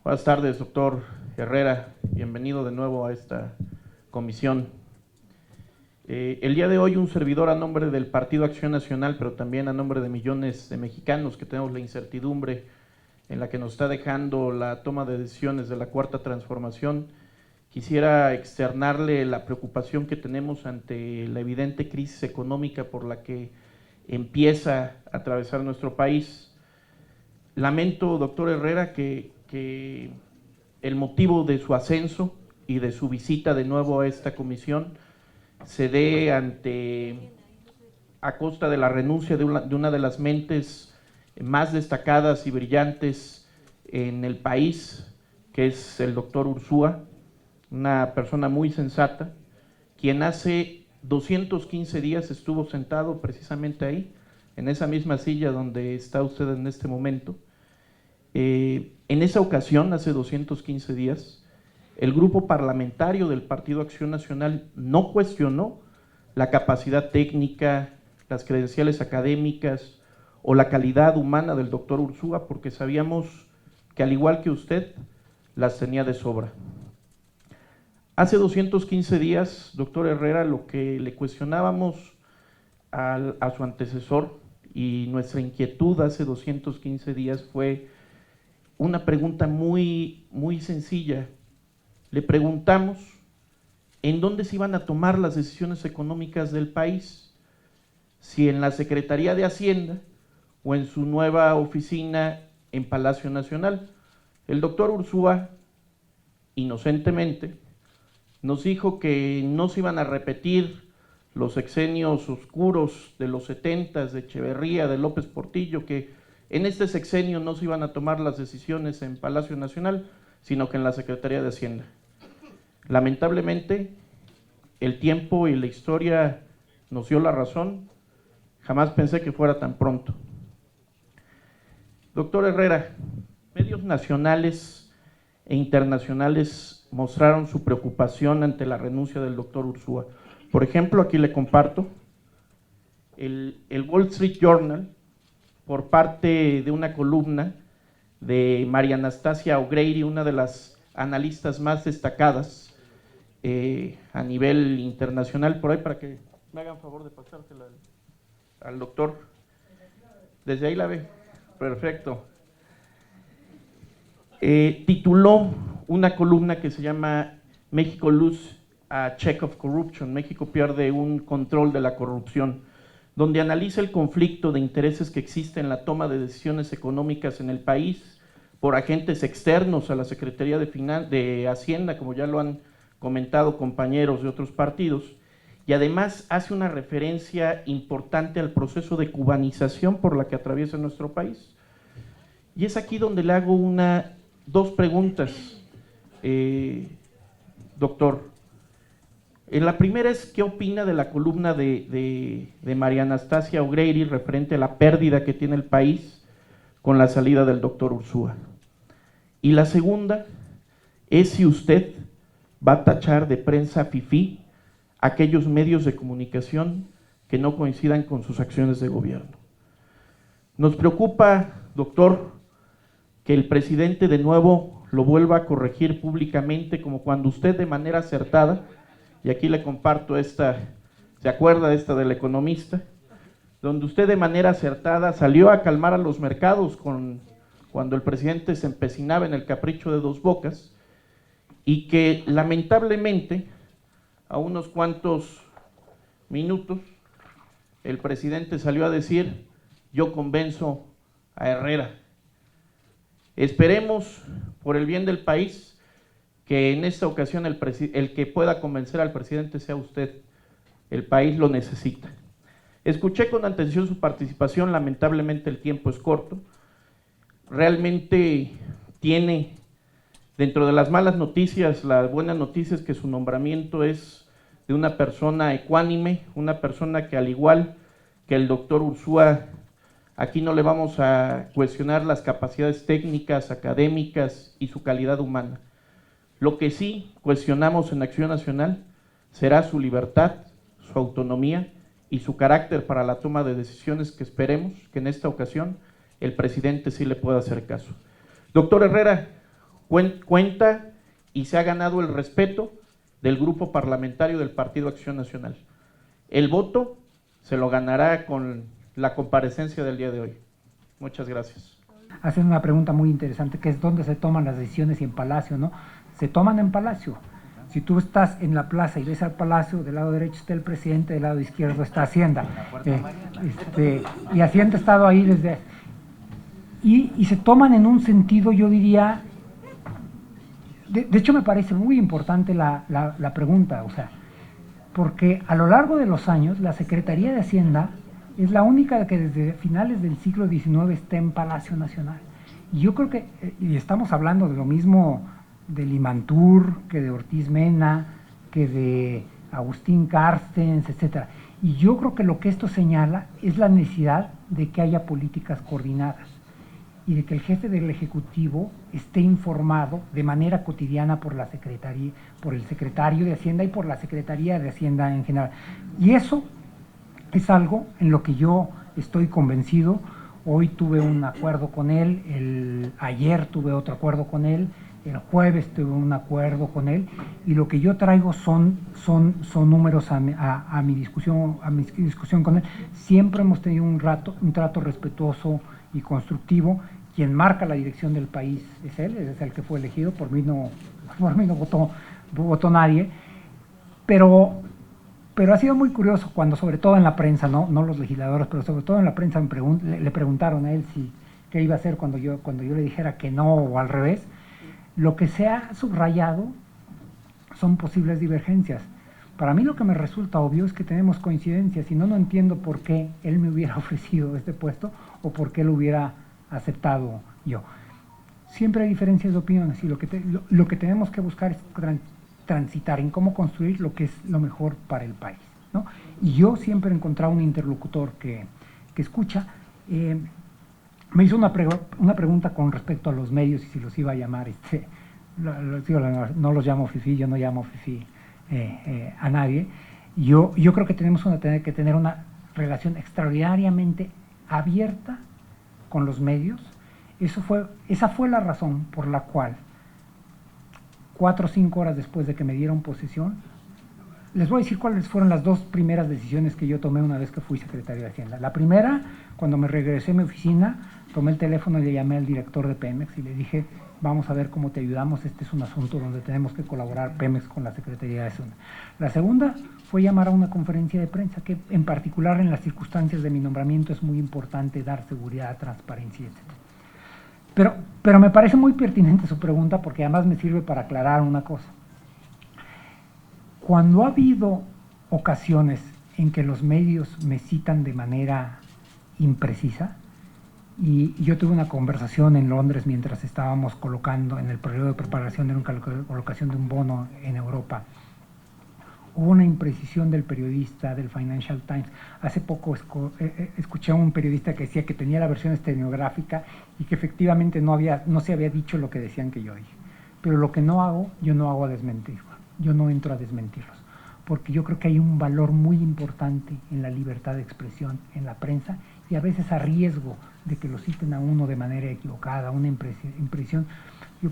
Buenas tardes, doctor Herrera. Bienvenido de nuevo a esta comisión. El día de hoy un servidor a nombre del Partido Acción Nacional, pero también a nombre de millones de mexicanos que tenemos la incertidumbre en la que nos está dejando la toma de decisiones de la Cuarta Transformación, quisiera externarle la preocupación que tenemos ante la evidente crisis económica por la que empieza a atravesar nuestro país. Lamento, doctor Herrera, que el motivo de su ascenso y de su visita de nuevo a esta comisión se dé a costa de la renuncia de una de las mentes más destacadas y brillantes en el país, que es el doctor Ursúa, una persona muy sensata, quien hace 215 días estuvo sentado precisamente ahí, en esa misma silla donde está usted en este momento. En esa ocasión, hace 215 días, el grupo parlamentario del Partido Acción Nacional no cuestionó la capacidad técnica, las credenciales académicas o la calidad humana del doctor Ursúa, porque sabíamos que, al igual que usted, las tenía de sobra. Hace 215 días, doctor Herrera, lo que le cuestionábamos a su antecesor, y nuestra inquietud hace 215 días fue una pregunta muy sencilla. Le preguntamos en dónde se iban a tomar las decisiones económicas del país, si en la Secretaría de Hacienda o en su nueva oficina en Palacio Nacional. El doctor Ursúa, inocentemente, nos dijo que no se iban a repetir los sexenios oscuros de los 70s, de Echeverría, de López Portillo, que en este sexenio no se iban a tomar las decisiones en Palacio Nacional, sino que en la Secretaría de Hacienda. Lamentablemente, el tiempo y la historia nos dio la razón. Jamás pensé que fuera tan pronto. Doctor Herrera, medios nacionales e internacionales mostraron su preocupación ante la renuncia del doctor Ursúa. Por ejemplo, aquí le comparto, el Wall Street Journal, por parte de una columna de María Anastasia O'Grady, una de las analistas más destacadas a nivel internacional, por ahí para que me hagan favor de pasársela al doctor. Desde ahí la ve, perfecto. Tituló una columna que se llama México Lose a Check of Corruption, México pierde un control de la corrupción, donde analiza el conflicto de intereses que existe en la toma de decisiones económicas en el país por agentes externos a la Secretaría de Hacienda, como ya lo han comentado compañeros de otros partidos, y además hace una referencia importante al proceso de cubanización por la que atraviesa nuestro país. Y es aquí donde le hago dos preguntas, doctor. La primera es, ¿qué opina de la columna de María Anastasia O'Grady referente a la pérdida que tiene el país con la salida del doctor Ursúa? Y la segunda es si usted va a tachar de prensa fifí aquellos medios de comunicación que no coincidan con sus acciones de gobierno. Nos preocupa, doctor, que el presidente de nuevo lo vuelva a corregir públicamente, como cuando usted de manera acertada, y aquí le comparto esta, ¿se acuerda de esta del economista? Donde usted de manera acertada salió a calmar a los mercados cuando el presidente se empecinaba en el capricho de dos bocas, y que lamentablemente a unos cuantos minutos el presidente salió a decir: yo convenzo a Herrera. Esperemos, por el bien del país, que en esta ocasión el que pueda convencer al presidente sea usted. El país lo necesita. Escuché con atención su participación, lamentablemente el tiempo es corto. Realmente tiene, dentro de las malas noticias, la buena noticia es que su nombramiento es de una persona ecuánime, una persona que, al igual que el doctor Ursúa, aquí no le vamos a cuestionar las capacidades técnicas, académicas y su calidad humana. Lo que sí cuestionamos en Acción Nacional será su libertad, su autonomía y su carácter para la toma de decisiones, que esperemos que en esta ocasión el presidente sí le pueda hacer caso. Doctor Herrera, cuenta y se ha ganado el respeto del grupo parlamentario del Partido Acción Nacional. El voto se lo ganará con la comparecencia del día de hoy. Muchas gracias. Hacen una pregunta muy interesante, que es dónde se toman las decisiones y en Palacio, ¿no? Se toman en Palacio. Si tú estás en la plaza y ves al Palacio, del lado derecho está el presidente, del lado izquierdo está Hacienda. Y Hacienda ha estado ahí desde... Y se toman en un sentido, yo diría... De hecho, me parece muy importante la pregunta, o sea, porque a lo largo de los años, la Secretaría de Hacienda es la única que desde finales del siglo XIX está en Palacio Nacional. Y yo creo que, y estamos hablando de lo mismo de Limantur, que de Ortiz Mena, que de Agustín Carstens, etc. Y yo creo que lo que esto señala es la necesidad de que haya políticas coordinadas y de que el jefe del Ejecutivo esté informado de manera cotidiana por la Secretaría, por el secretario de Hacienda y por la Secretaría de Hacienda en general. Y eso es algo en lo que yo estoy convencido. Hoy tuve un acuerdo con él, ayer tuve otro acuerdo con él, el jueves tuve un acuerdo con él, y lo que yo traigo son números a mi discusión con él. Siempre hemos tenido un trato respetuoso y constructivo. Quien marca la dirección del país es él, es el que fue elegido, por mí no votó nadie, pero ha sido muy curioso cuando, sobre todo en la prensa, no los legisladores, pero sobre todo en la prensa le preguntaron a él qué iba a hacer cuando yo le dijera que no o al revés. Lo que se ha subrayado son posibles divergencias. Para mí lo que me resulta obvio es que tenemos coincidencias y no entiendo por qué él me hubiera ofrecido este puesto o por qué lo hubiera aceptado yo. Siempre hay diferencias de opiniones y lo que tenemos que buscar es transitar en cómo construir lo que es lo mejor para el país, ¿no? Y yo siempre he encontrado un interlocutor que escucha. Me hizo una pregunta con respecto a los medios y si los iba a llamar, no los llamo fifí, yo no llamo fifí a nadie. Yo creo que tenemos que tener una relación extraordinariamente abierta con los medios. Esa fue la razón por la cual 4 o 5 horas después de que me dieron posesión, les voy a decir cuáles fueron las 2 primeras decisiones que yo tomé una vez que fui secretario de Hacienda. La primera, cuando me regresé a mi oficina, tomé el teléfono y le llamé al director de Pemex y le dije, vamos a ver cómo te ayudamos, este es un asunto donde tenemos que colaborar Pemex con la Secretaría de Hacienda. La segunda fue llamar a una conferencia de prensa, que en particular en las circunstancias de mi nombramiento es muy importante dar seguridad, transparencia, etc. Pero me parece muy pertinente su pregunta porque además me sirve para aclarar una cosa. Cuando ha habido ocasiones en que los medios me citan de manera imprecisa, y yo tuve una conversación en Londres mientras estábamos colocando en el periodo de preparación de una colocación de un bono en Europa, hubo una imprecisión del periodista del Financial Times. Hace poco escuché a un periodista que decía que tenía la versión estenográfica y que efectivamente no se había dicho lo que decían que yo dije. Pero lo que yo no hago a desmentirlo, yo no entro a desmentirlos, porque yo creo que hay un valor muy importante en la libertad de expresión en la prensa y a veces a riesgo de que lo citen a uno de manera equivocada, una impresión, yo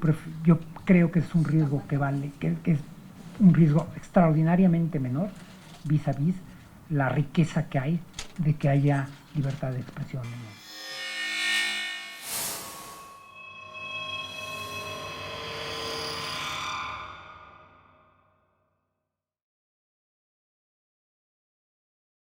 creo que es un riesgo que es un riesgo extraordinariamente menor vis a vis la riqueza que hay de que haya libertad de expresión.